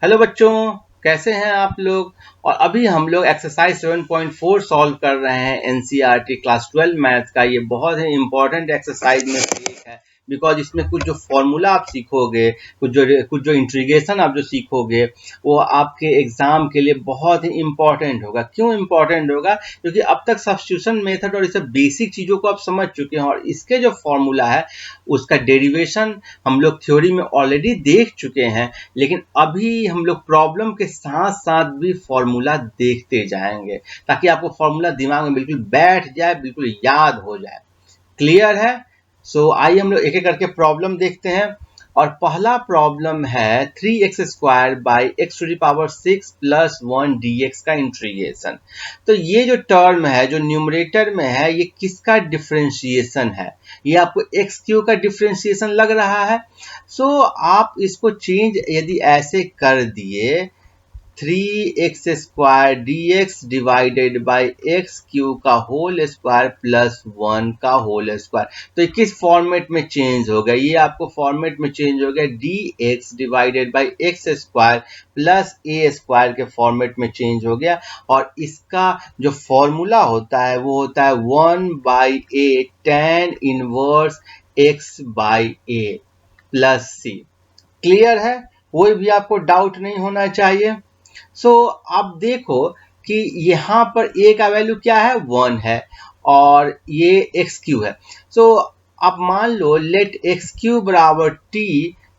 Hello बच्चों, कैसे हैं आप लोग। और अभी हम लोग एक्सरसाइज 7.4 सॉल्व कर रहे हैं एनसीईआरटी क्लास 12 मैथ का। ये बहुत ही इंपॉर्टेंट एक्सरसाइज में से एक है, बिकॉज इसमें कुछ जो फॉर्मूला आप सीखोगे, कुछ जो इंटीग्रेशन आप जो सीखोगे, वो आपके एग्जाम के लिए बहुत ही इंपॉर्टेंट होगा। क्यों इंपॉर्टेंट होगा? क्योंकि अब तक सब्स्टिट्यूशन मेथड और इसे बेसिक चीज़ों को आप समझ चुके हैं, और इसके जो फॉर्मूला है उसका डेरिवेशन हम लोग थ्योरी में ऑलरेडी देख चुके हैं। लेकिन अभी हम लोग प्रॉब्लम के साथ साथ भी फॉर्मूला देखते जाएंगे, ताकि आपको फॉर्मूला दिमाग में बिल्कुल बैठ जाए, बिल्कुल याद हो जाए। क्लियर है? सो आइए हम लोग एक एक करके प्रॉब्लम देखते हैं। और पहला प्रॉब्लम है 3x square by x to the power 6 plus 1 dx का इंटीग्रेशन। तो ये जो टर्म है, जो न्यूमरेटर में है, ये किसका डिफरेंशिएशन है? ये आपको एक्स क्यू का डिफरेंशिएशन लग रहा है। सो आप इसको चेंज यदि ऐसे कर दिए, 3x square d X divided by x Q का होल स्क्वायर प्लस 1 का होल स्क्वायर, तो ये किस फॉर्मेट में चेंज हो गया? ये आपको फॉर्मेट में चेंज हो गया d X divided by x square plus a square के फॉर्मेट में चेंज हो गया। और इसका जो फॉर्मूला होता है वो होता है 1/a tan inverse x by a plus c। Clear है? कोई भी आपको डाउट नहीं होना चाहिए। सो आप देखो कि यहाँ पर a का वैल्यू क्या है? 1 है, और ये एक्स क्यू है। सो आप मान लो लेट एक्स क्यू बराबर t,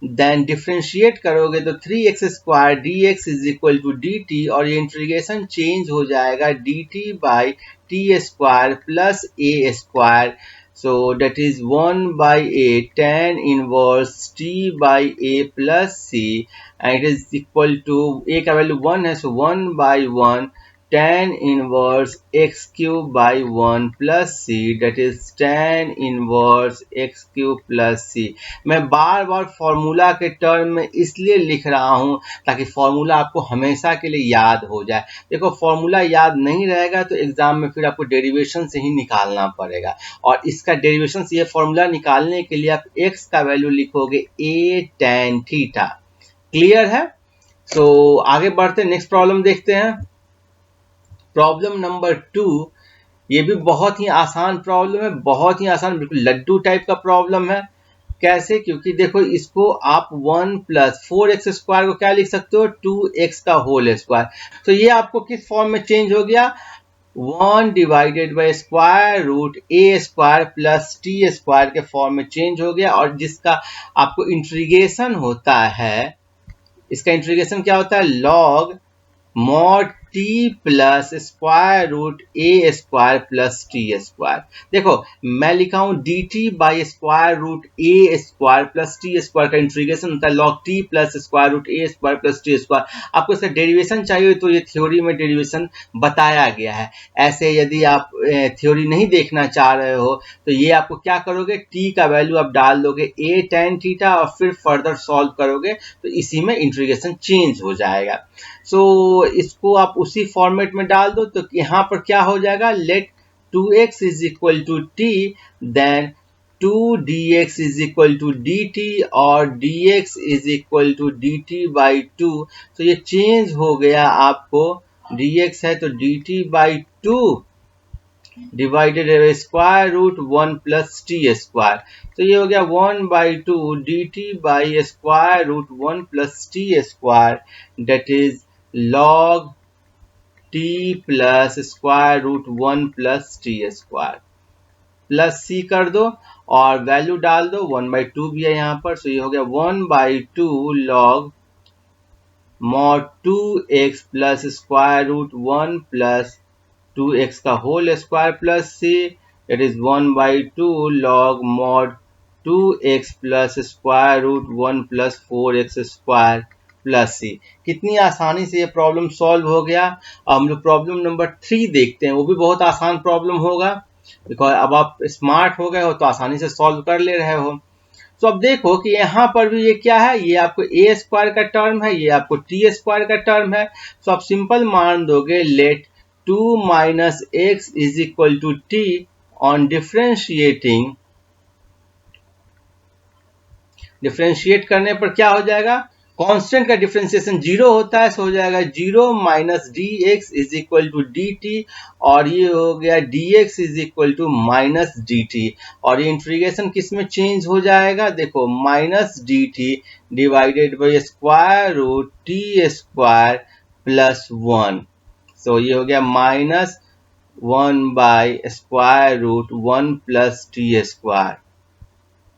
देन डिफ्रेंशिएट करोगे तो 3x square d x is equal to d t, और ये इंटीग्रेशन चेंज हो जाएगा d t by t square plus a square. So that is 1/a tan inverse t by a plus c, and it is equal to a का value 1 है, so 1/1 tan inverse x cube by 1 plus c, that is tan inverse x cube plus c। मैं बार बार formula के term में इसलिए लिख रहा हूं ताकि फॉर्मूला आपको हमेशा के लिए याद हो जाए। देखो, फॉर्मूला याद नहीं रहेगा तो एग्जाम में फिर आपको डेरिवेशन से ही निकालना पड़ेगा, और इसका डेरिवेशन से ये फॉर्मूला निकालने के लिए आप x का वैल्यू लिखोगे a tan थीटा। क्लियर है? तो आगे बढ़ते नेक्स्ट प्रॉब्लम देखते हैं। प्रॉब्लम नंबर 2, ये भी बहुत ही आसान प्रॉब्लम है, बहुत ही आसान, बिल्कुल लड्डू टाइप का प्रॉब्लम है। कैसे? क्योंकि देखो, इसको आप 1 प्लस 4x स्क्वायर को क्या लिख सकते हो? 2x का होल स्क्वायर। तो ये आपको किस फॉर्म में चेंज हो गया? 1 divided by square root A square plus T square के फॉर्म में चेंज हो गया। और जिसका आपको इंटीग्रेशन होता है, इसका इंटीग्रेशन क्या होता है? Log mod t plus square root ए स्क्वायर प्लस टी स्क्वायर। देखो, मैं लिखा हूं d t by square root A square plus T square का इंटीग्रेशन होता है log T plus square root ए स्क्वायर प्लस टी स्क्वायर। आपको इसका डेरिवेशन चाहिए तो ये थ्योरी में डेरिवेशन बताया गया है। ऐसे यदि आप थ्योरी नहीं देखना चाह रहे हो तो ये आपको क्या करोगे? टी का वैल्यू आप डाल दोगे ए tan थीटा, और फिर फर्दर सॉल्व करोगे तो इसी में इंटीग्रेशन चेंज हो जाएगा। सो इसको आप उसी फॉर्मेट में डाल दो, तो यहाँ पर क्या हो जाएगा? Let 2x is equal to t, then 2dx is equal to dt, और dx is equal to dt by 2। तो ये चेंज हो गया, आपको dx है तो dt by 2 divided square root 1 plus T square. तो ये हो गया 1/2 dt by square root 1 plus T square, that is log t plus square root 1 plus T square plus c कर दो और वैल्यू डाल दो। 1/2 भी है यहाँ पर, सो ये हो गया 1/2 log mod 2x plus square root 1 plus 2x का whole square plus c, it is 1/2 log mod 2x plus square root 1 plus 4x square plus c। कितनी आसानी से ये प्रॉब्लम सॉल्व हो गया। अब हम लोग प्रॉब्लम नंबर 3 देखते हैं। वो भी बहुत आसान प्रॉब्लम होगा, बिकॉज अब आप स्मार्ट हो गए हो तो आसानी से सॉल्व कर ले रहे हो। तो अब देखो कि यहाँ पर भी ये क्या है? ये आपको ए स्क्वायर का टर्म है, ये आपको टी स्क्वायर का टर्म है। तो आप सिंपल मान दोगे let 2 minus x is equal to t on differentiate करने पर क्या हो जाएगा? कांस्टेंट का डिफरेंशिएशन जीरो होता है, सो हो जाएगा zero minus d x is equal to d t, और ये हो गया d x is equal to minus d t, और ये इंटीग्रेशन किस में चेंज हो जाएगा, देखो minus d t divided by square root T square plus one, so ये हो गया minus one by square root one plus T square.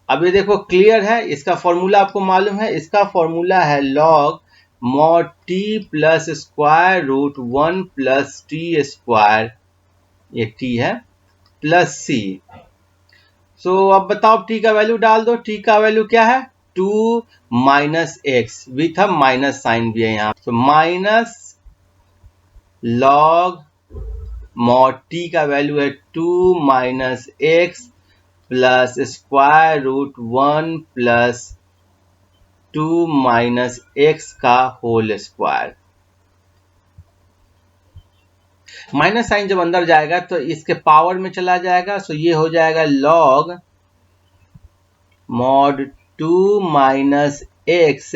अब ये देखो क्लियर है, इसका फॉर्मूला आपको मालूम है, इसका फॉर्मूला है log mod t plus square root one plus T square, ये टी है, प्लस सी। सो अब बताओ टी का वैल्यू डाल दो, टी का वैल्यू क्या है, two minus x with a minus sign भी है यहाँ, तो माइनस लॉग मॉड टी का वैल्यू है two minus x plus square root one plus two minus x का होल स्क्वायर। माइनस साइन जब अंदर जाएगा तो इसके पावर में चला जाएगा, सो ये हो जाएगा log mod two minus x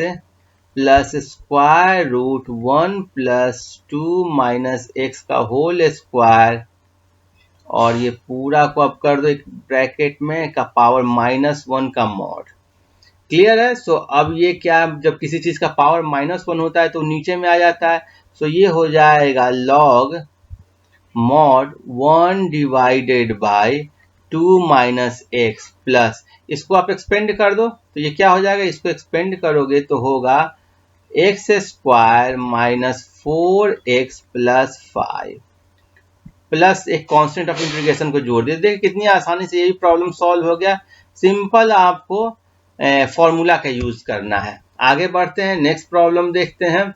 plus square root one plus two minus x का होल स्क्वायर, और ये पूरा को अब कर दो एक ब्रैकेट में का पावर माइनस वन का मॉड। क्लियर है? सो अब ये क्या, जब किसी चीज का पावर माइनस वन होता है तो नीचे में आ जाता है, सो ये हो जाएगा log mod one divided by two minus x plus, इसको आप एक्सपेंड कर दो तो ये क्या हो जाएगा, इसको एक्सपेंड करोगे तो होगा x square minus four x plus five, plus एक कांस्टेंट ऑफ इंटीग्रेशन को जोड़ दिया। देखिए कितनी आसानी से यही प्रॉब्लम सॉल्व हो गया, सिंपल आपको फॉर्मूला का यूज करना है। आगे बढ़ते हैं, नेक्स्ट प्रॉब्लम देखते हैं।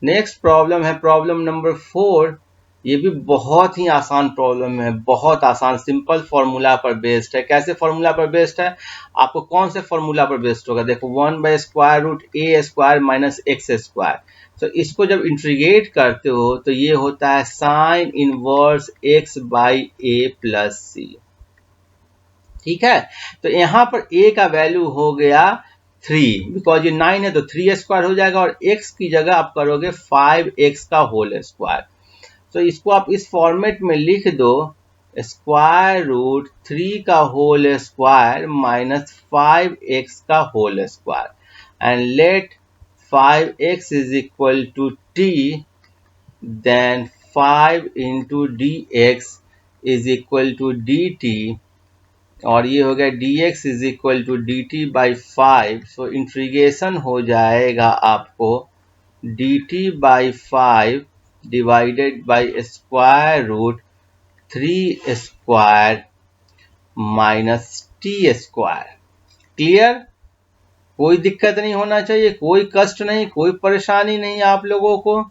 नेक्स्ट प्रॉब्लम है प्रॉब्लम नंबर 4। ये भी बहुत ही आसान प्रॉब्लम है, बहुत आसान, सिंपल फॉर्मूला पर बेस्ड है। कैसे फॉर्मूला पर बेस्ड है, आपको कौन से फॉर्मूला पर बेस्ड होगा, देखो one by square root A square minus x square, तो इसको जब इंटीग्रेट करते हो तो ये होता है sine inverse x by A plus c. ठीक है, तो यहां पर a का वैल्यू हो गया 3, बिकॉज ये 9 है तो 3 स्क्वायर हो जाएगा, और x की जगह आप करोगे 5x का होल स्क्वायर। तो इसको आप इस फॉर्मेट में लिख दो, स्क्वायर रूट 3 का होल स्क्वायर माइनस 5x का whole square, and let 5x is equal to t, then 5 into dx is equal to dt, और ये हो गया dx is equal to d t by 5। So integration हो जाएगा आपको dt by 5 divided by square root 3 square minus T square. Clear? कोई दिक्कत नहीं होना चाहिए, कोई कष्ट नहीं, कोई परेशानी नहीं आप लोगों को।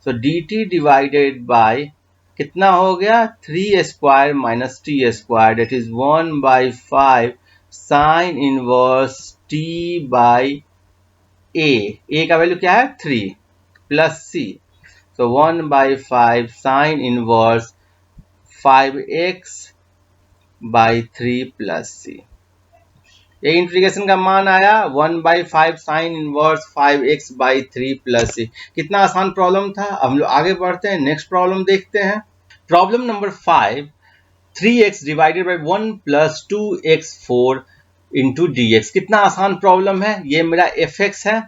सो dt डिवाइडेड बाई कितना हो गया, 3 square minus T square, that is 1 by 5 sine inverse T by a का वैल्यू क्या है 3 plus C, so 1 by 5 sine inverse 5x by 3 plus c. ये इंटीग्रेशन का मान आया 1 by 5 sine inverse 5x by 3 plus c. कितना आसान problem था। हम लोग आगे बढ़ते हैं, नेक्स्ट प्रॉब्लम देखते हैं। Problem number 5, 3x divided by 1 plus 2x4 into dx। कितना आसान प्रॉब्लम है। ये मेरा fx है,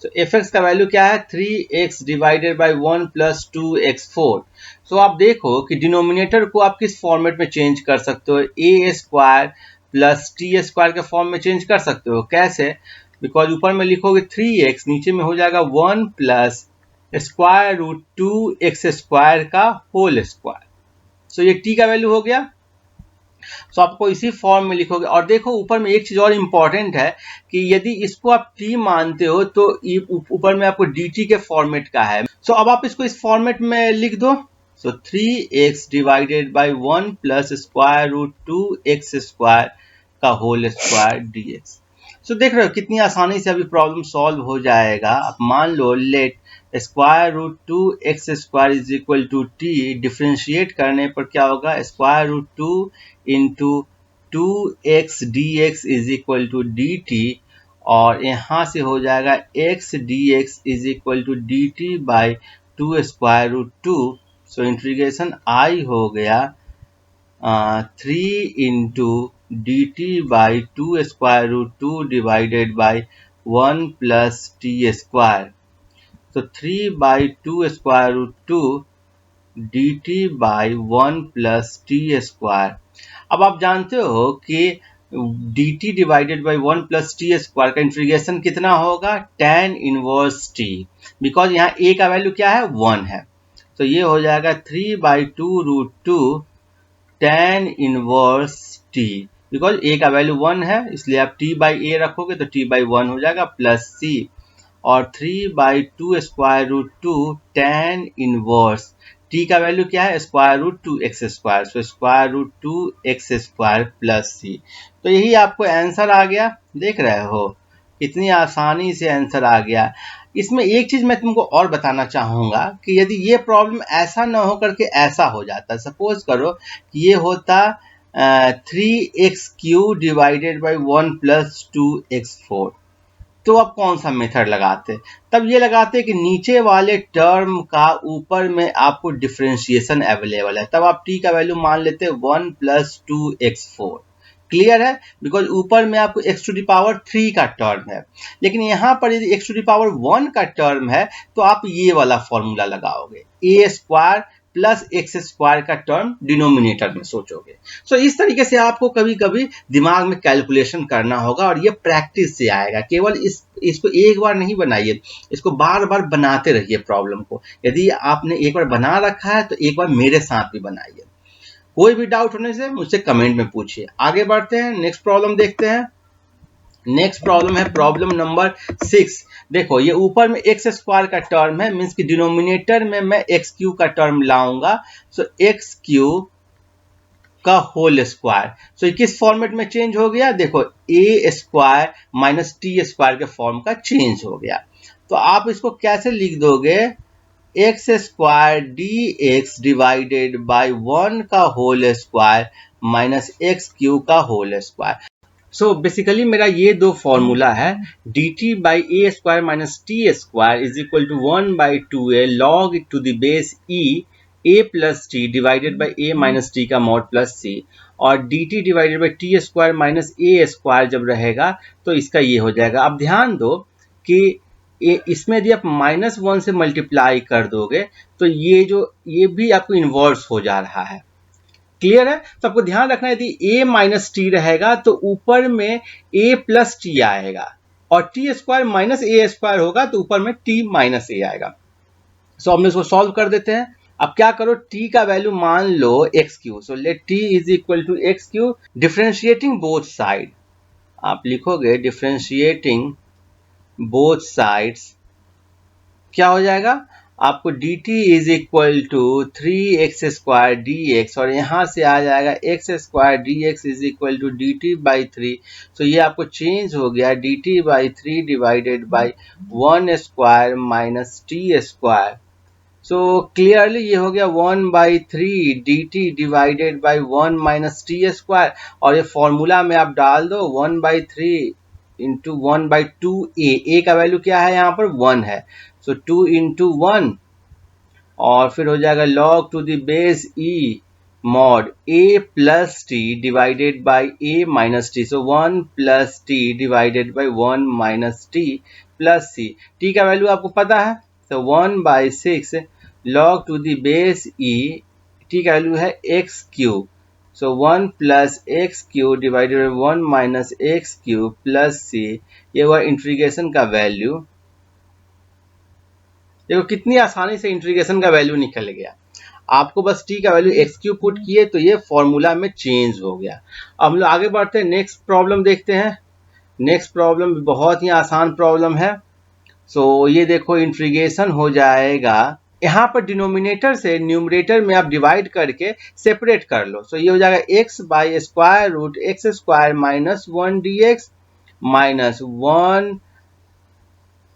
तो fx का वैल्यू क्या है 3x divided by 1 plus 2x4। सो आप देखो कि डिनोमिनेटर को आप किस फॉर्मेट में चेंज कर सकते हो, ए स्क्वायर प्लस टी स्क्वायर के फॉर्म में चेंज कर सकते हो। कैसे, बिकॉज ऊपर में लिखोगे 3x, नीचे में हो जाएगा 1 plus square root 2x square का होल स्क्वायर। सो ये t का वैल्यू हो गया, सो आपको इसी फॉर्म में लिखोगे। और देखो ऊपर में एक चीज और इंपॉर्टेंट है कि यदि इसको आप t मानते हो तो ऊपर में आपको dt के फॉर्मेट का है। सो अब आप इसको इस फॉर्मेट में लिख दो, so 3x divided by 1 plus square root 2x square का होल स्क्वायर dx। सो देख रहे हो कितनी आसानी से अभी प्रॉब्लम सॉल्व हो जाएगा। अब मान लो let square root 2x square is equal to t, differentiate करने पर क्या होगा, square root 2 into 2x dx is equal to dt, और यहाँ से हो जाएगा x dx is equal to d t by 2 square root 2। So integration I हो गया 3 into d t by 2 square root 2 divided by 1 plus T square. तो 3 by 2 square root 2 d t by 1 plus T square. अब आप जानते हो कि d t divided by 1 plus T square का integration कितना होगा, tan इनवर्स टी, बिकॉज यहाँ a का वैल्यू क्या है, 1 है। तो ये हो जाएगा 3 by 2 root 2 tan inverse t, because a का वैल्यू 1 है, इसलिए आप t बाई a रखोगे तो t बाई 1 हो जाएगा प्लस c, और 3 बाई 2 स्क्वायर रूट 2 tan इनवर्स t का वैल्यू क्या है, square root 2 x square, so square root 2 x square plus c. तो यही आपको आंसर आ गया। देख रहे हो कितनी आसानी से आंसर आ गया। इसमें एक चीज मैं तुमको और बताना चाहूंगा कि यदि ये प्रॉब्लम ऐसा ना हो करके ऐसा हो जाता, सपोज करो कि ये होता 3x³ divided by 1 plus 2x4, तो अब कौन सा मेथड लगाते, तब ये लगाते कि नीचे वाले टर्म का ऊपर में आपको डिफरेंशिएशन अवेलेबल है, तब आप t का वैल्यू मान लेते 1 प्लस 2x4। क्लियर है, बिकॉज ऊपर में आपको x टू द पावर 3 का टर्म है, लेकिन यहाँ पर यदि x टू द पावर 1 का टर्म है तो आप ये वाला फॉर्मूला लगाओगे, a स्क्वायर प्लस एक्स स्क्वायर का टर्म डिनोमिनेटर में सोचोगे। सो इस तरीके से आपको कभी कभी दिमाग में कैलकुलेशन करना होगा, और ये प्रैक्टिस से आएगा। केवल इसको एक बार नहीं बनाइए, इसको बार बार बनाते रहिए प्रॉब्लम को। यदि आपने एक बार बना रखा है तो एक बार मेरे साथ भी बनाइए। कोई भी डाउट होने से मुझसे कमेंट में पूछिए। आगे बढ़ते हैं, नेक्स्ट प्रॉब्लम देखते हैं। नेक्स्ट प्रॉब्लम है प्रॉब्लम नंबर 6। देखो ये ऊपर में एक्स स्क्वायर का टर्म है, मीन्स कि डिनोमिनेटर में मैं x³ का टर्म लाऊंगा, सो x³ का होल स्क्वायर। सो किस फॉर्मेट में चेंज हो गया, देखो a square minus T square के फॉर्म का चेंज हो गया। तो आप इसको कैसे लिख दोगे, x square d X divided by 1 का होल स्क्वायर माइनस x³ का होल स्क्वायर। सो बेसिकली मेरा ये दो फॉर्मूला है, d t by a square minus T square is equal to 1 by 2a log to the base e a plus t divided by a minus t का mod plus c, और d t divided by t square minus a square जब रहेगा तो इसका ये हो जाएगा। अब ध्यान दो कि इसमें यदि आप -1 से मल्टीप्लाई कर दोगे तो ये भी आपको इन्वर्स हो जा रहा है। क्लियर है, तो आपको ध्यान रखना है यदि a माइनस टी रहेगा तो ऊपर में a प्लस टी आएगा, और टी स्क्वायर माइनस ए स्क्वायर होगा तो ऊपर में t माइनस ए आएगा। सो हम इसको सॉल्व कर देते हैं। अब क्या करो, t का वैल्यू मान लो x³, so let t is equal to x³। Differentiating both side, आप लिखोगे डिफरेंशिएटिंग बोथ साइड्स, क्या हो जाएगा, आपको dt is equal to 3x square dx, और यहाँ से आ जाएगा x square dx is equal to dt by 3। तो ये आपको चेंज हो गया dt by 3 divided by 1 square minus T square. So clearly ये हो गया 1 by 3 dt divided by 1 minus T square, और ये फॉर्मूला में आप डाल दो 1 बाई 3 इंटू 1 बाई 2a, का वैल्यू क्या है यहाँ पर 1 है, सो 2 इंटू 1, और फिर हो जाएगा log to the base e mod a plus t divided by a minus t, so 1 plus t divided by 1 minus t plus c। t का वैल्यू आपको पता है, तो 1 by 6 log to the base e, t का value है x³, so 1 plus x³ divided by 1 minus x³ plus c। ये हुआ integration का वैल्यू। देखो कितनी आसानी से इंटीग्रेशन का वैल्यू निकल गया। आपको बस t का वैल्यू x³ पुट किए तो ये फॉर्मूला में चेंज हो गया। अब हम लोग आगे बढ़ते हैं, नेक्स्ट प्रॉब्लम देखते हैं। नेक्स्ट प्रॉब्लम बहुत ही आसान प्रॉब्लम है। सो ये देखो इंटीग्रेशन हो जाएगा, यहाँ पर डिनोमिनेटर से न्यूमरेटर में आप डिवाइड करके सेपरेट कर लो। सो ये हो जाएगा x by square root x square minus 1 dx minus 1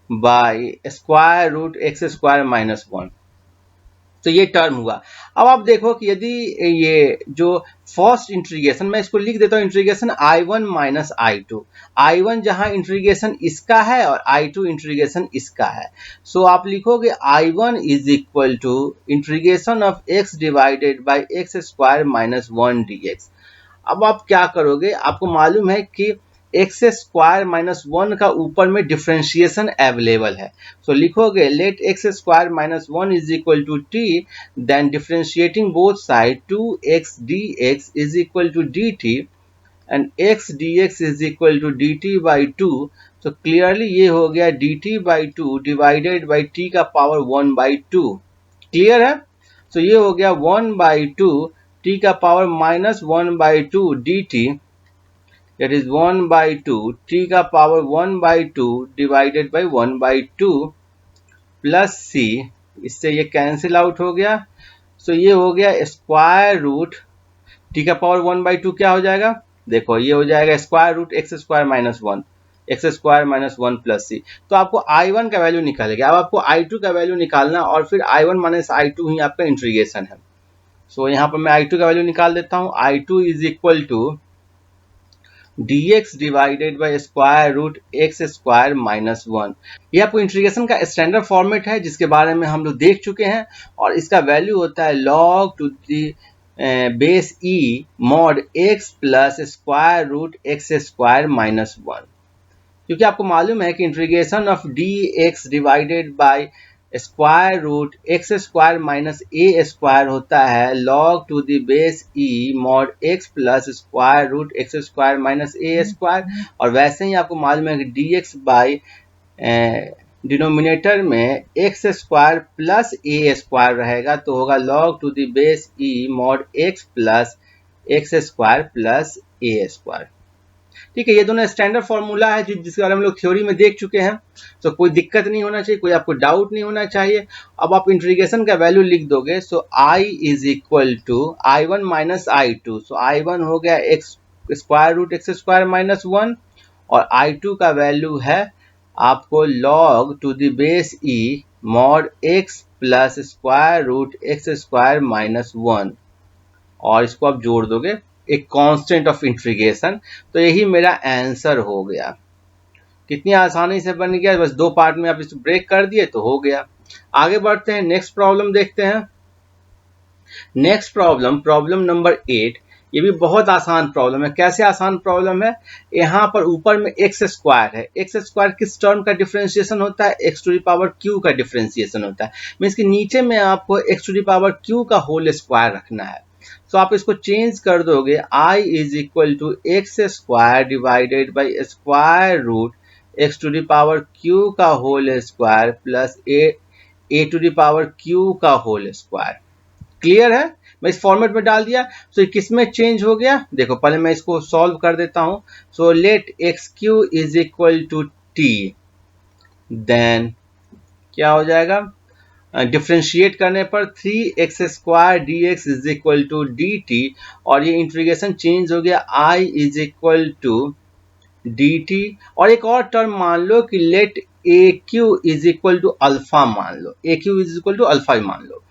by square root x square minus 1। तो ये टर्म हुआ। अब आप देखो कि यदि ये जो फर्स्ट इंटीग्रेशन, मैं इसको लिख देता हूँ integration I1 minus I2, I1 जहां इंटीग्रेशन इसका है और I2 इंटीग्रेशन इसका है। सो आप लिखोगे I1 is equal to integration of x divided by x square minus 1 dx। अब आप क्या करोगे, आपको मालूम है कि एक्स स्क्वायर माइनस 1 का ऊपर में डिफ्रेंशिएशन अवेलेबल है। सो लिखोगे let x square minus 1 is equal to t, then differentiating both side 2x dx is equal to dt and x dx is equal to dt by 2। तो clearly ये हो गया dt by 2 divided by t का power 1 by 2। Clear है? So ये हो गया 1 by 2 t का power minus 1 by 2 dt, that is 1 by 2 t का power 1 by 2 divided by 1 by 2 plus c, इससे ये कैंसिल आउट हो गया। सो ये हो गया स्क्वायर रूट t का पावर 1 by 2 क्या हो जाएगा, देखो ये हो जाएगा square root x square minus 1, x square minus 1 plus c. तो आपको I1 का वैल्यू निकालेगा। अब आपको I2 का वैल्यू निकालना और फिर I1 माइनस I2 ही आपका इंटीग्रेशन है। सो यहाँ पर मैं I2 का वैल्यू निकाल देता हूँ। I2 is equal to dx divided by square root x square minus 1। ये आपको इंटीग्रेशन का स्टैंडर्ड फॉर्मेट है जिसके बारे में हम लोग देख चुके हैं, और इसका वैल्यू होता है log to the base e mod x plus square root x square minus 1। क्योंकि आपको मालूम है कि integration of dx divided by square root x square minus A square होता है log to the base e mod x plus square root x square minus A square. और वैसे ही आपको मालूम है कि dx बाई डिनोमिनेटर में x square plus a square रहेगा, तो होगा log to the base e mod x plus x square plus a square. ठीक है, ये दोनों स्टैंडर्ड फॉर्मूला है जिसके बारे में हम लोग थ्योरी में देख चुके हैं। तो कोई दिक्कत नहीं होना चाहिए, कोई आपको डाउट नहीं होना चाहिए। अब आप इंटीग्रेशन का वैल्यू लिख दोगे। So I is equal to I1 minus I2। So I1 हो गया x square root x square minus 1, और I2 का वैल्यू है आपको log to the base e mod x plus square root x square minus 1, और इसको आप जोड़ दोगे एक कांस्टेंट ऑफ इंटीग्रेशन। तो यही मेरा आंसर हो गया। कितनी आसानी से बन गया, बस दो पार्ट में आप इसको ब्रेक कर दिए तो हो गया। आगे बढ़ते हैं, नेक्स्ट प्रॉब्लम देखते हैं। Next problem, problem number 8। ये भी बहुत आसान प्रॉब्लम है। कैसे आसान प्रॉब्लम है, यहाँ पर ऊपर में एक्स स्क्वायर है। एक्स स्क्वायर किस टर्म का डिफरेंशिएशन होता है, x to the power q का डिफरेंशिएशन होता है। मीन्स कि नीचे में आपको x to the power q का होल स्क्वायर रखना है। तो आप इसको चेंज कर दोगे, I is equal to x square divided by square root x to the power q का whole square plus a to the power q का होल स्क्वायर। क्लियर है? मैं इस फॉर्मेट में डाल दिया। सो किस में चेंज हो गया, देखो पहले मैं इसको सॉल्व कर देता हूं। So let x q is equal to t, then क्या हो जाएगा, डिफ्रेंशिएट करने पर 3x square dx is equal to dt, और ये इंटीग्रेशन चेंज हो गया I is equal to dt। और एक और टर्म मान लो कि let AQ is equal to alpha मान लो, AQ is equal to alpha ही मान लो,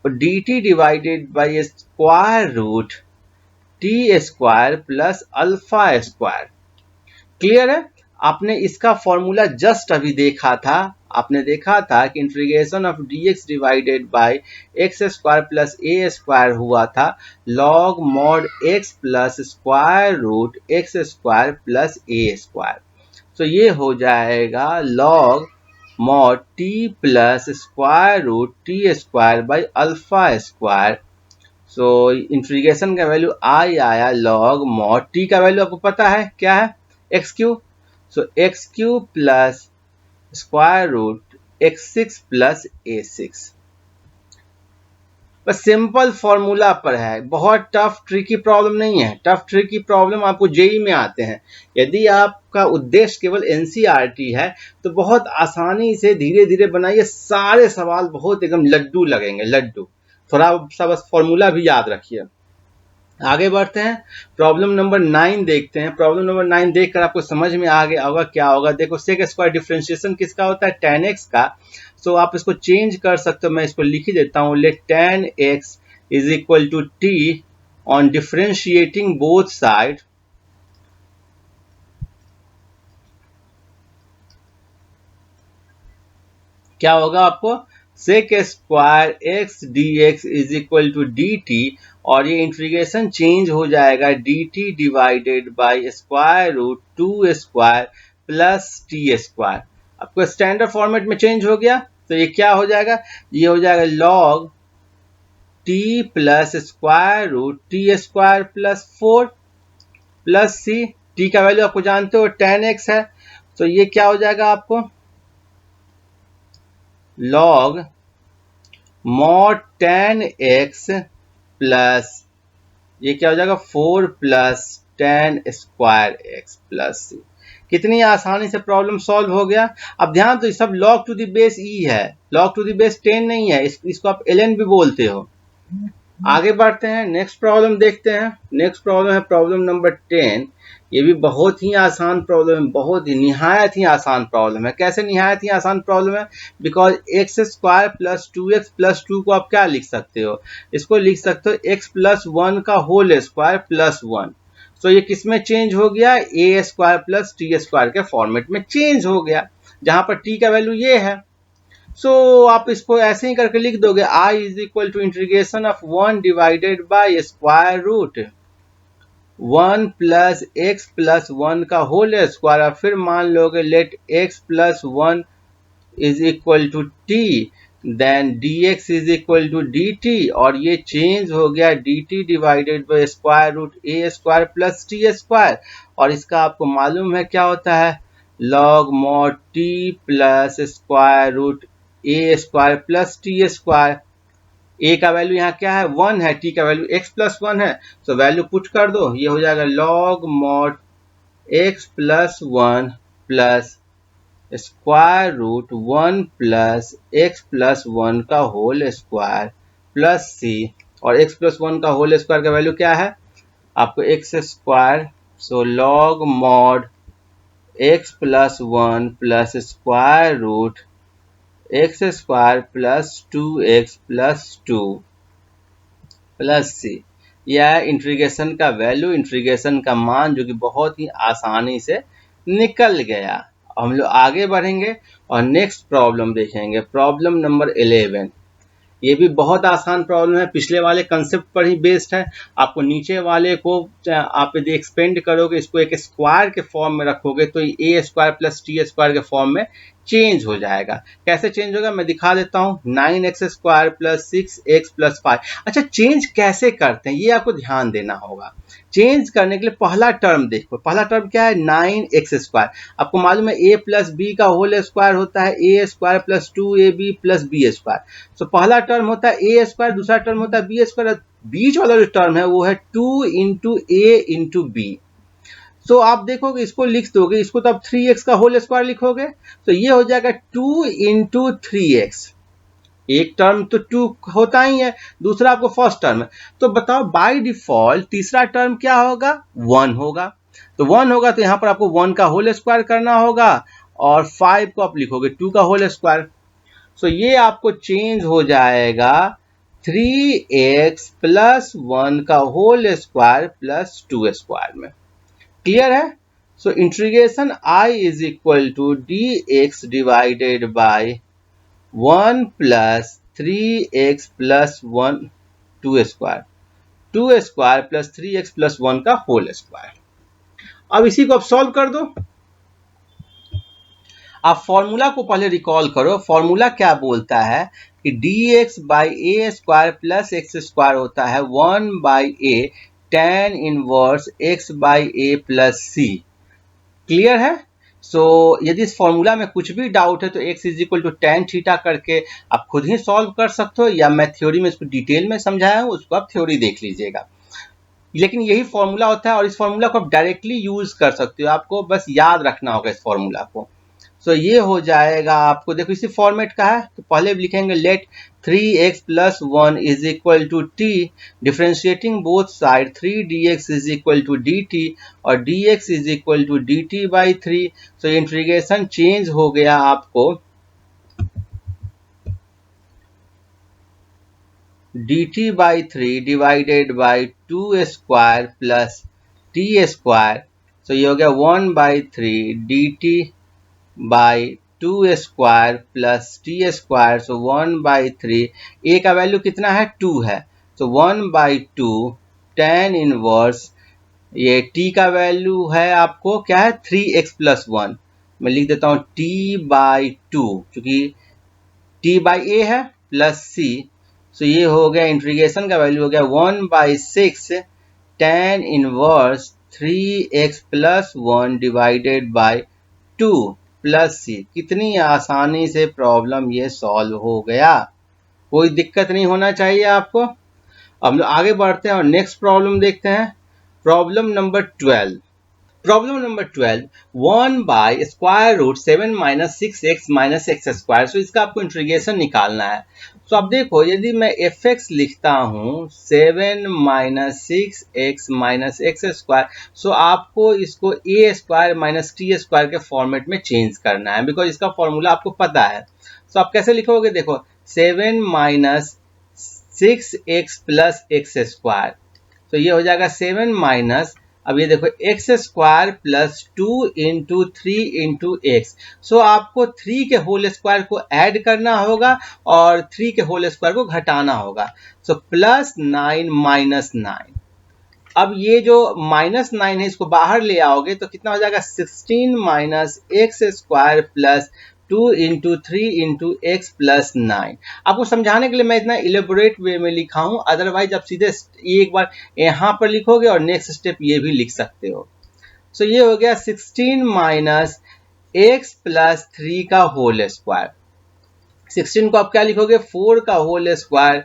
और dt divided by square root t square plus alpha square. Clear है? आपने इसका फॉर्मूला जस्ट अभी देखा था। आपने देखा था कि integration of dx divided by x square plus a square हुआ था log mod x plus square root x square plus a square. तो ये हो जाएगा log mod t plus square root T square by alpha square. So integration का value I आया log mod t का value आपको पता है क्या है, x q. So x q plus square root x6 plus a6। बस सिंपल फॉर्मूला पर है, बहुत टफ ट्रिकी प्रॉब्लम नहीं है। टफ ट्रिकी प्रॉब्लम आपको जेई में आते हैं। यदि आपका उद्देश्य केवल एनसीईआरटी है तो बहुत आसानी से धीरे धीरे बनाइए, सारे सवाल बहुत एकदम लड्डू लगेंगे, लड्डू। थोड़ा सा बस फॉर्मूला भी याद रखिए। आगे बढ़ते हैं, प्रॉब्लम नंबर 9 देखते हैं। प्रॉब्लम नंबर 9 देखकर आपको समझ में आ गया होगा क्या होगा। देखो सेक स्क्वायर डिफरेंशिएशन किसका होता है, tan x का, सो आप इसको चेंज कर सकते हो, मैं इसको लिख ही देता हूँ, let tan x is equal to t on differentiating both side क्या होगा आपको, sec square x d x is equal to d t, और ये इंटीग्रेशन चेंज हो जाएगा d t divided by square root two square plus T square. आपको standard format में change हो गया, तो ये क्या हो जाएगा, ये हो जाएगा log T plus square root T square plus 4 plus c, t का वैल्यू आपको जानते हो tan x है, तो ये क्या हो जाएगा आपको log mod tan x plus ये क्या हो जाएगा 4 plus tan square x plus c. कितनी आसानी से प्रॉब्लम सॉल्व हो गया। अब ध्यान दो, सब log to the base e है, log टू द बेस 10 नहीं है, इसको आप ln भी बोलते हो। आगे बढ़ते हैं, नेक्स्ट प्रॉब्लम देखते हैं। नेक्स्ट प्रॉब्लम है प्रॉब्लम नंबर 10। ये भी बहुत ही आसान प्रॉब्लम है, बहुत ही निहायत ही आसान प्रॉब्लम है। कैसे निहायत ही आसान प्रॉब्लम है, because x square plus 2x plus 2 को आप क्या लिख सकते हो, इसको लिख सकते हो x प्लस 1 का होल स्क्वायर प्लस 1। तो ये किस में चेंज हो गया, ए स्क्वायर प्लस टी स्क्वायर के फॉर्मेट में चेंज हो गया, जहां पर t का वैल्यू ये है। सो आप इसको ऐसे ही करके लिख दोगे, i is equal to integration of 1 divided by square root 1 plus x plus 1 का होल स्क्वायर, और फिर मान लोगे let x plus 1 is equal to t, then dx is equal to dt, और ये चेंज हो गया dt divided by square root a स्क्वायर प्लस टी स्क्वायर, और इसका आपको मालूम है क्या होता है, log mod t plus square root a स्क्वायर प्लस टी स्क्वायर। a का वैल्यू यहाँ क्या है 1 है, t का वैल्यू x प्लस 1 है, तो वैल्यू पुट कर दो, ये हो जाएगा log mod x plus 1 plus square root 1 plus x plus 1 का होल स्क्वायर प्लस c, और x प्लस 1 का होल स्क्वायर का वैल्यू क्या है आपको x square, so log mod x plus 1 plus square root x square plus 2x plus 2 plus c. यह integration का value, integration का मान जो कि बहुत ही आसानी से निकल गया। हम लोग आगे बढ़ेंगे और नेक्स्ट प्रॉब्लम देखेंगे, प्रॉब्लम नंबर 11। ये भी बहुत आसान प्रॉब्लम है, पिछले वाले कंसेप्ट पर ही बेस्ड है। आपको नीचे वाले को आप यदि एक्सपेंड करोगे, इसको एक स्क्वायर के फॉर्म में रखोगे, तो ए स्क्वायर प्लस टी स्क्वायर के फॉर्म में चेंज हो जाएगा। कैसे चेंज होगा मैं दिखा देता हूँ, 9x square plus 6x plus 5। अच्छा, चेंज कैसे करते हैं ये आपको ध्यान देना होगा। चेंज करने के लिए पहला टर्म देखो, पहला टर्म क्या है 9x स्क्वायर। आपको मालूम है a प्लस बी का होल स्क्वायर होता है A square plus 2ab plus B square. तो पहला टर्म होता है ए स्क्वायर, दूसरा टर्म होता है बी स्क्वायर, बीच वाला जो टर्म है वो है 2 इंटू ए इंटू बी। तो आप देखोगे इसको लिख दोगे, इसको तो आप 3x का होल स्क्वायर लिखोगे, तो ये हो जाएगा 2 इंटू 3x। एक टर्म तो 2 होता ही है, दूसरा आपको फर्स्ट टर्म है, तो बताओ बाय डिफॉल्ट तीसरा टर्म क्या होगा 1 होगा। तो 1 होगा तो यहां पर आपको 1 का होल स्क्वायर करना होगा, और 5 को आप लिखोगे 2 का होल स्क्वायर। सो ये आपको चेंज हो जाएगा 3x प्लस 1 का होल स्क्वायर प्लस 2 स्क्वायर में। क्लियर है। So integration i is equal to dx divided by 1 plus 3x plus 1 2 square plus 3x plus 1 का होल स्क्वायर। अब इसी को आप सॉल्व कर दो। आप फॉर्मूला को पहले रिकॉल करो। फॉर्मूला क्या बोलता है कि dx by a square plus x square होता है 1 by a tan inverse x by A plus c. Clear है। सो यदि इस फॉर्मूला में कुछ भी डाउट है तो x is equal to tan theta करके आप खुद ही सॉल्व कर सकते हो, या मैं थ्योरी में इसको डिटेल में समझाया हूं, उसको आप थ्योरी देख लीजिएगा। लेकिन यही फॉर्मूला होता है और इस फॉर्मूला को आप डायरेक्टली यूज कर सकते हो, आपको बस याद रखना होगा इस फॉर्मूला को। सो ये हो जाएगा आपको, देखो इसी फॉर्मेट का है, तो पहले लिखेंगे let 3x plus 1 is equal to t, differentiating both side 3dx is equal to dt, और dx is equal to dt by 3। So integration change हो गया आपको dt by 3 divided by 2 square plus T square. तो ये हो गया 1/3 dt by 2 square plus T square. So 1/3, A का value कितना है 2 है, तो 1/2 tan इनवर्स, ये t का वैल्यू है आपको क्या है 3x प्लस 1, मैं लिख देता हूँ t/2, क्योंकि t बाई ए है प्लस c। सो ये हो गया इंटीग्रेशन का वैल्यू हो गया 1/6 tan inverse 3x plus 1 divided by 2 plus c। कितनी आसानी से प्रॉब्लम ये सॉल्व हो गया, कोई दिक्कत नहीं होना चाहिए आपको। अब हम आगे बढ़ते हैं और नेक्स्ट प्रॉब्लम देखते हैं। Problem number 12। Problem number 12, 1 by square root 7 minus 6x minus x square. So इसका आपको इंटीग्रेशन निकालना है। तो अब देखो, यदि मैं एफ एक्स लिखता हूँ 7 minus 6x minus x square, so आपको इसको A square minus T square के फॉर्मेट में चेंज करना है, बिकॉज इसका फॉर्मूला आपको पता है। तो आप कैसे लिखोगे, देखो 7 minus 6x plus x square, तो ये हो जाएगा 7 माइनस, अब ये देखो X square plus 2 into 3 into X. So आपको 3 के होल स्क्वायर को ऐड करना होगा और 3 के होल स्क्वायर को घटाना होगा। So plus 9 minus 9। अब ये जो माइनस 9 है इसको बाहर ले आओगे तो कितना हो जाएगा 16 minus x square plus 2 into 3 into x plus 9। आपको समझाने के लिए मैं इतना इलेबोरेट वे में लिखा हूं, अदरवाइज आप सीधे एक बार यहाँ पर लिखोगे और नेक्स्ट स्टेप ये भी लिख सकते हो। सो ये हो गया 16 माइनस एक्स प्लस 3 का होल स्क्वायर। 16 को आप क्या लिखोगे 4 का whole square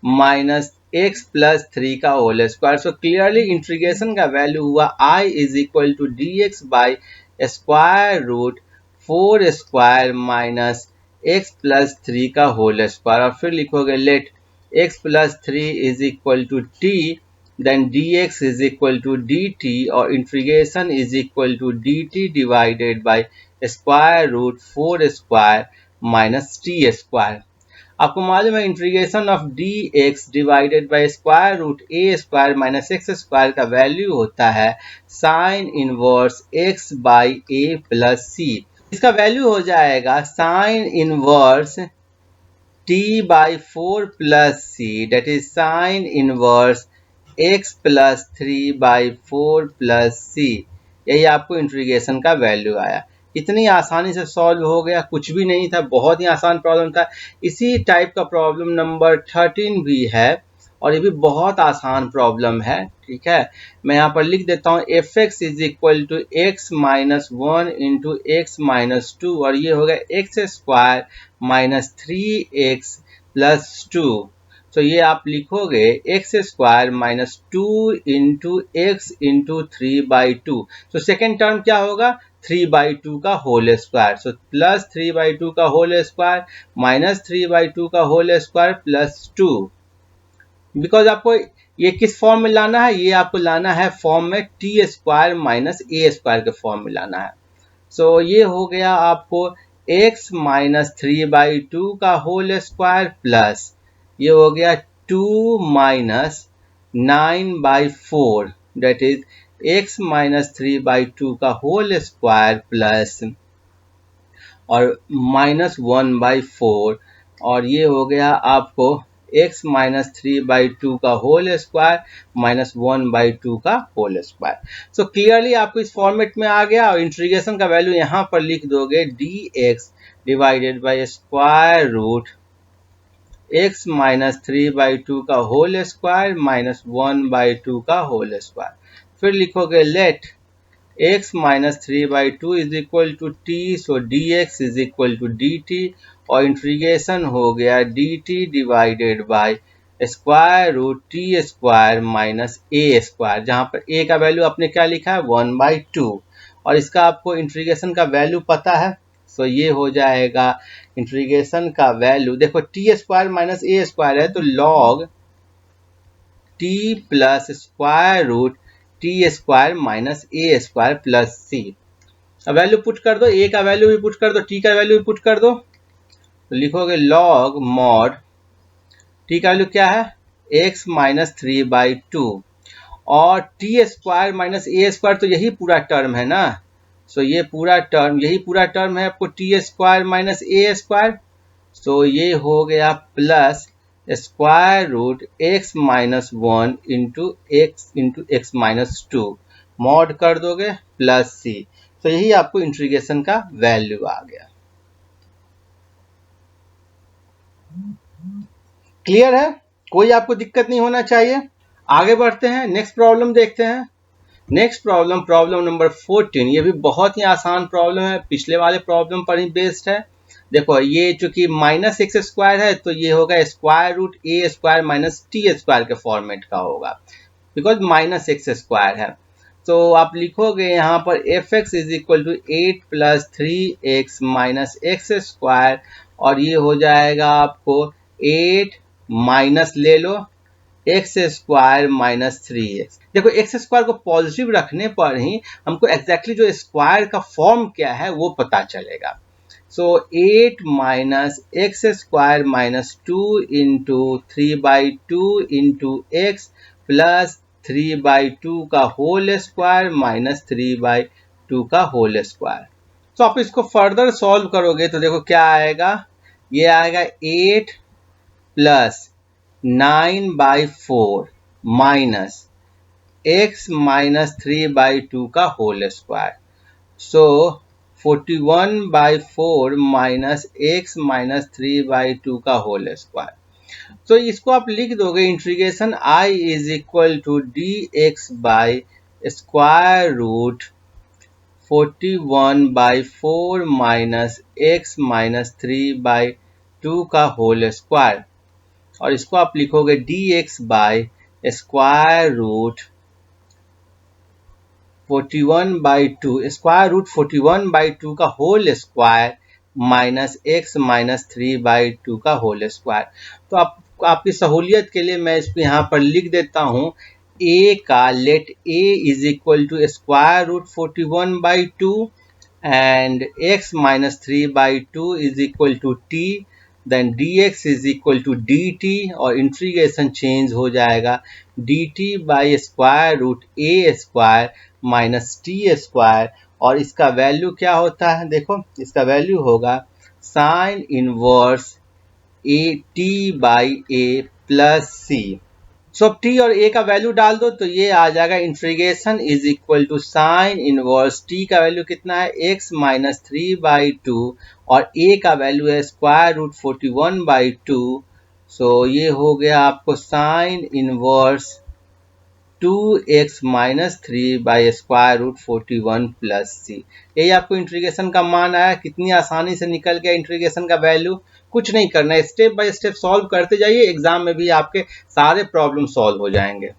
minus x plus 3 का whole square. So clearly integration का वैल्यू हुआ i is equal to d x by square root 4 square minus x plus 3 का होल स्क्वायर। और फिर लिखोगे let x plus 3 is equal to t, then dx is equal to dt और integration is equal to dt divided by square root 4 square minus T square. आपको मालूम है integration of D X divided by square root A square minus x square का value होता है sine inverse x by A plus C. इसका value हो जाएगा sine inverse T by 4 plus C, that is sine inverse X plus 3 by 4 plus C. यही आपको integration का value आया। इतनी आसानी से सॉल्व हो गया, कुछ भी नहीं था, बहुत ही आसान प्रॉब्लम था। इसी टाइप का प्रॉब्लम नंबर 13 भी है और ये भी बहुत आसान प्रॉब्लम है। ठीक है, मैं यहाँ पर लिख देता हूँ f x is equal to x minus 1 into x minus 2 और ये हो गया x square minus 3x plus 2। तो ये आप लिखोगे x square minus 2 into x into 3/2। तो सेकेंड टर्म क्या होगा 3/2 का होल स्क्वायर। सो प्लस 3/2 का होल स्क्वायर माइनस 3/2 का होल स्क्वायर प्लस 2। बिकॉज आपको ये किस फॉर्म में लाना है, ये आपको लाना है फॉर्म में टी स्क्वायर माइनस ए स्क्वायर के फॉर्म में लाना है। सो ये हो गया आपको x माइनस 3/2 का होल स्क्वायर प्लस ये हो गया 2 minus 9/4, that is x minus 3/2 का होल स्क्वायर प्लस और माइनस 1/4 और ये हो गया आपको x माइनस 3/2 का होल स्क्वायर माइनस 1/2 का होल स्क्वायर। सो क्लियरली आपको इस फॉर्मेट में आ गया और इंटीग्रेशन का वैल्यू यहाँ पर लिख दोगे dx divided by square root x minus 3/2 का होल स्क्वायर माइनस 1/2 का होल स्क्वायर। फिर लिखोगे let x minus 3/2 is equal to t, so dx is equal to dt और इंटीग्रेशन हो गया dt divided by square root T square minus A square, जहां पर a का वैल्यू आपने क्या लिखा है 1/2 और इसका आपको इंटीग्रेशन का वैल्यू पता है। सो ये हो जाएगा इंटीग्रेशन का वैल्यू, देखो टी स्क्वायर माइनस ए स्क्वायर है तो log T plus square root T square minus ए स्क्वायर प्लस सी। अब वैल्यू पुट कर दो, ए का वैल्यू भी पुट कर दो, टी का वैल्यू भी पुट कर दो, तो लिखोगे लॉग मॉड टी का वैल्यू क्या है एक्स माइनस 3/2 और टी स्क्वायर माइनस ए स्क्वायर, तो यही पूरा टर्म है ना। सो ये पूरा टर्म, यही पूरा टर्म है आपको टी स्क्वायर माइनस ए स्क्वायर। सो ये हो गया plus square root x minus 1 into x minus 2, mod कर दोगे प्लस सी। तो यही आपको इंटीग्रेशन का वैल्यू आ गया। क्लियर है, कोई आपको दिक्कत नहीं होना चाहिए। आगे बढ़ते हैं, नेक्स्ट प्रॉब्लम देखते हैं। Next problem, problem number 14। ये भी बहुत ही आसान प्रॉब्लम है, पिछले वाले प्रॉब्लम पर ही बेस्ड है। देखो ये चूंकि माइनस एक्स स्क्वायर है तो ये होगा स्क्वायर रूट ए स्क्वायर माइनस टी स्क्वायर के फॉर्मेट का होगा, बिकॉज माइनस एक्स स्क्वायर है। तो आप लिखोगे यहाँ पर f x is equal to 8 plus 3x minus x square, और ये हो जाएगा आपको 8 माइनस ले लो एक्स स्क्वायर माइनस 3x। देखो एक्स स्क्वायर को पॉजिटिव रखने पर ही हमको एग्जैक्टली जो स्क्वायर का फॉर्म क्या है वो पता चलेगा। सो 8 minus x square minus 2 into 3/2 into x plus 3/2 का होल स्क्वायर माइनस 3/2 का होल स्क्वायर। तो आप इसको फर्दर सॉल्व करोगे तो देखो क्या आएगा, ये आएगा 8 प्लस 9/4 माइनस x माइनस 3/2 का whole square. So 41/4 minus x minus 3/2 का होल स्क्वायर। तो इसको आप लिख दोगे integration I is equal to d x by square root 41/4 minus x minus 3/2 का होल स्क्वायर, और इसको आप लिखोगे dx by square root 41/2 square root 41/2 का whole square minus x minus 3/2 का होल स्क्वायर। तो आपकी सहूलियत के लिए मैं इसको यहाँ पर लिख देता हूँ, a का let a is equal to square root 41/2 and x minus 3/2 is equal to t, then dx is equal to dt, और इंटीग्रेशन चेंज हो जाएगा dt by square root a square minus T square, और इसका value क्या होता है, देखो इसका वैल्यू होगा sine inverse A T by A plus C. So अब टी और ए का वैल्यू डाल दो तो ये आ जाएगा integration is equal to sine inverse t का वैल्यू कितना है x माइनस 3/2 और ए का वैल्यू है स्क्वायर रूट 41/2। सो ये हो गया आपको sine inverse 2x minus 3 by square root 41 plus C. यही आपको इंटीग्रेशन का मान आया। कितनी आसानी से निकल गया इंटीग्रेशन का वैल्यू। कुछ नहीं करना है, स्टेप बाय स्टेप सॉल्व करते जाइए, एग्जाम में भी आपके सारे प्रॉब्लम सॉल्व हो जाएंगे।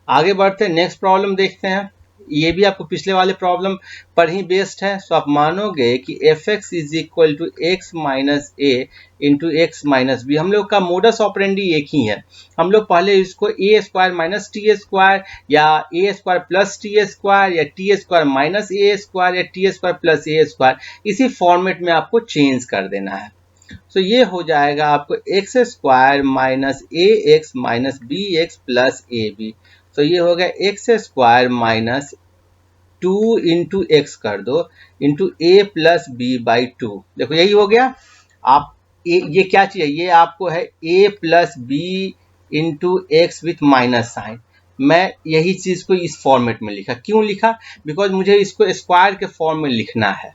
आगे बढ़ते हैं, नेक्स्ट प्रॉब्लम देखते हैं। ये भी आपको पिछले वाले प्रॉब्लम पर ही बेस्ड है। सो आप मानोगे कि f x is equal to x minus a into x minus b. हम लोग का मोडस ऑपरेंडी एक ही है। हम लोग पहले इसको A square minus T square या ए स्क्वायर प्लस टी स्क्वायर या टी स्क्वायर माइनस ए स्क्वायर या T square plus a square, इसी फॉर्मेट में आपको चेंज कर देना है। तो ये हो जाएगा आपको x square minus a x minus b x plus a b. तो ये हो गया x square minus 2 into x कर दो into a plus b by 2। देखो यही हो गया। आप ये क्या चाहिए, ये आपको है A plus B into X with minus sine. मैं यही चीज को इस फॉर्मेट में लिखा। क्यों लिखा, बिकॉज मुझे इसको स्क्वायर के फॉर्म में लिखना है।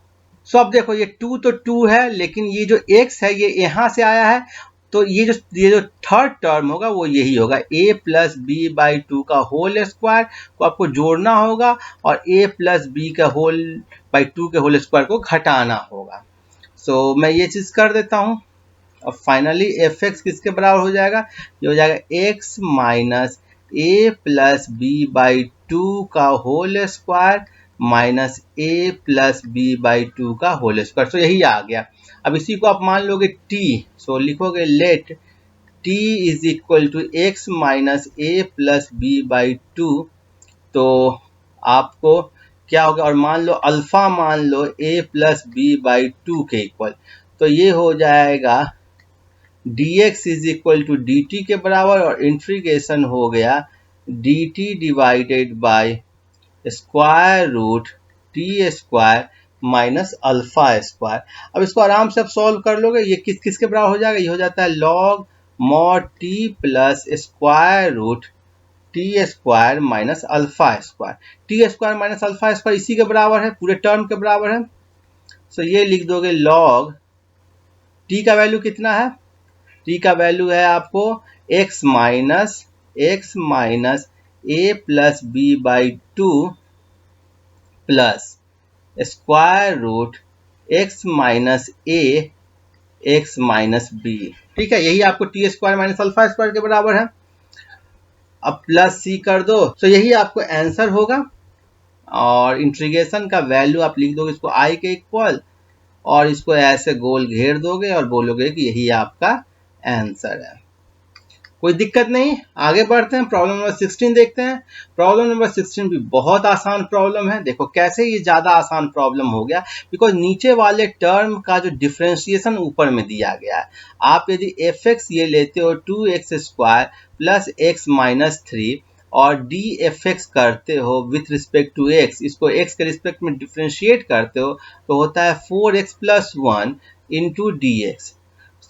सो अब देखो ये 2 तो 2 है, लेकिन ये जो x है ये यहाँ से आया है, तो ये जो थर्ड टर्म होगा वो यही होगा a प्लस बी बाई 2 का होल स्क्वायर को आपको जोड़ना होगा और a प्लस बी का होल बाई 2 के होल स्क्वायर को घटाना होगा। सो मैं ये चीज कर देता हूँ। और फाइनली एफ एक्स किसके बराबर हो जाएगा, ये हो जाएगा x minus a plus b by 2 का whole square minus a plus b by 2 का होल स्क्वायर। सो यही आ गया। अब इसी को आप मान लोगे t, सो लिखोगे let t is equal to x minus a plus b by 2। तो आपको क्या होगा, और मान लो अल्फा मान लो a प्लस बी बाई 2 के इक्वल, तो ये हो जाएगा dx is equal to dt के बराबर, और इंटीग्रेशन हो गया dt divided by square root T square minus alpha square. अब इसको आराम से आप सॉल्व कर लोगे, ये किसके बराबर हो जाएगा, ये हो जाता है log mod t plus square root T square minus alpha square. T square minus alpha square इसी के बराबर है, पूरे टर्म के बराबर है। सो ये लिख दोगे लॉग टी का वैल्यू कितना है, टी का वैल्यू है आपको x minus a plus b by two plus square root x minus a x minus b. ठीक है, यही आपको t square minus alpha square के बराबर है। अब प्लस सी कर दो, तो यही आपको आंसर होगा। और इंटीग्रेशन का वैल्यू आप लिख दोगे इसको i के इक्वल, और इसको ऐसे गोल घेर दोगे और बोलोगे कि यही आपका आंसर है। कोई दिक्कत नहीं, आगे बढ़ते हैं, प्रॉब्लम नंबर 16 देखते हैं। प्रॉब्लम नंबर 16 भी बहुत आसान प्रॉब्लम है। देखो कैसे ये ज्यादा आसान प्रॉब्लम हो गया, बिकॉज नीचे वाले टर्म का जो डिफरेंशिएशन ऊपर में दिया गया है। आप यदि एफ एक्स ये लेते हो 2x square plus x minus 3 और डी एफ एक्स करते हो विथ रिस्पेक्ट टू एक्स, इसको एक्स के रिस्पेक्ट में डिफ्रेंशिएट करते हो तो होता है 4x plus 1 into D x.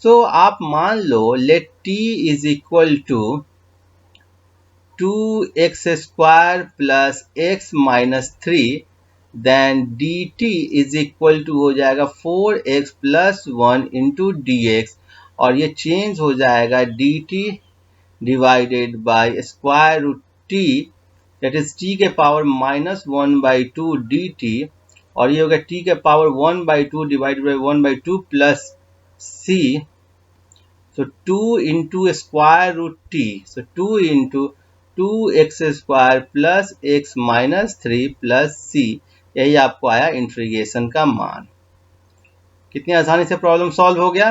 तो आप मान लो let t is equal to 2x square plus x minus 3, then dt is equal to हो जाएगा 4x plus 1 into D x, और ये चेंज हो जाएगा dt divided by square root t, that is t के पावर माइनस 1/2 dt, और ये होगा t के power 1/2 divided by 1/2 plus c। So 2 into square root t. So 2 into 2x square plus x minus 3 plus c। यही आपको आया integration का मान। कितनी आसानी से प्रॉब्लम सॉल्व हो गया।